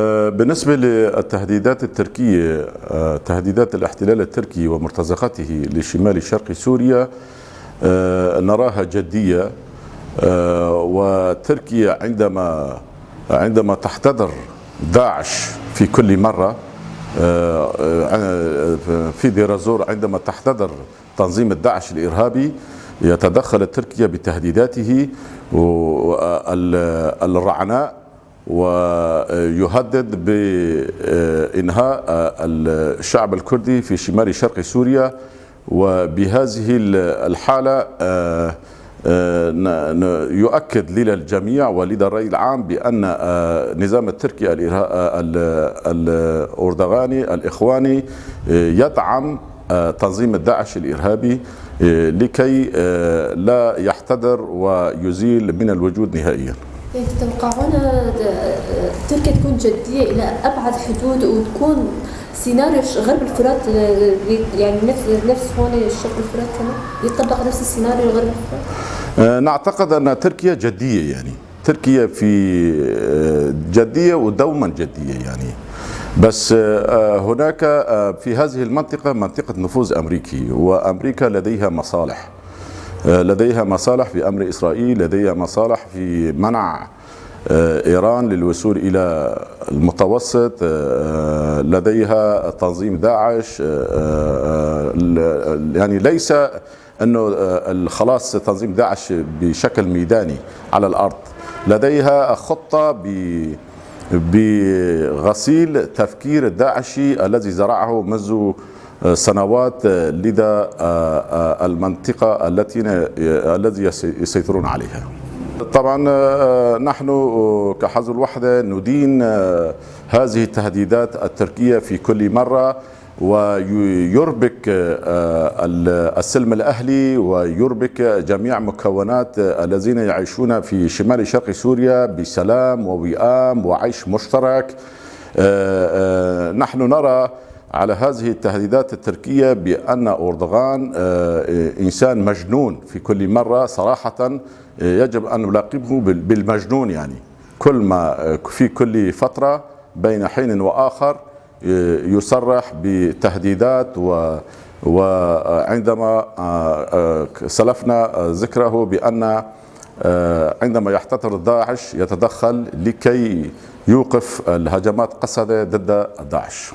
بالنسبة للتهديدات التركية، تهديدات الاحتلال التركي ومرتزقته لشمال شرق سوريا نراها جدية. وتركيا عندما تحتضر داعش في كل مرة، في دير الزور عندما تحتضر تنظيم الداعش الإرهابي، يتدخل تركيا بتهديداته الرعناء ويهدد بإنهاء الشعب الكردي في شمال شرق سوريا. وبهذه الحالة يؤكد للجميع ولدى الرأي العام بأن النظام التركي الأردوغاني الإخواني يدعم تنظيم الداعش الإرهابي لكي لا يحتضر ويزيل من الوجود نهائيا. تتوقعون تركيا تكون جدية إلى أبعد حدود وتكون سيناريو غرب الفرات، يعني نفس هون الشرق الفرات كمان يطبق نفس السيناريو غرب الفرات؟ نعتقد أن تركيا جدية، يعني تركيا في جدية ودوما جدية يعني. بس هناك في هذه المنطقة منطقة نفوذ أمريكي، وأمريكا لديها مصالح، في أمر إسرائيل، لديها مصالح في منع إيران للوصول إلى المتوسط، لديها تنظيم داعش. يعني ليس أنه خلاص تنظيم داعش بشكل ميداني على الأرض، لديها خطة بغسيل تفكير الداعشي الذي زرعه منذ سنوات لدى المنطقة التي يسيطرون عليها. طبعا نحن كحزب الوحدة ندين هذه التهديدات التركية في كل مرة، ويربك السلم الأهلي ويربك جميع مكونات الذين يعيشون في شمال شرق سوريا بسلام ووئام وعيش مشترك. نحن نرى على هذه التهديدات التركية بأن أردوغان إنسان مجنون في كل مرة. صراحة يجب أن نلاقبه بالمجنون، يعني كل ما في كل فترة بين حين وآخر يصرح بتهديدات. وعندما سلفنا ذكره بأن عندما يحتضر داعش يتدخل لكي يوقف الهجمات قسد ضد داعش.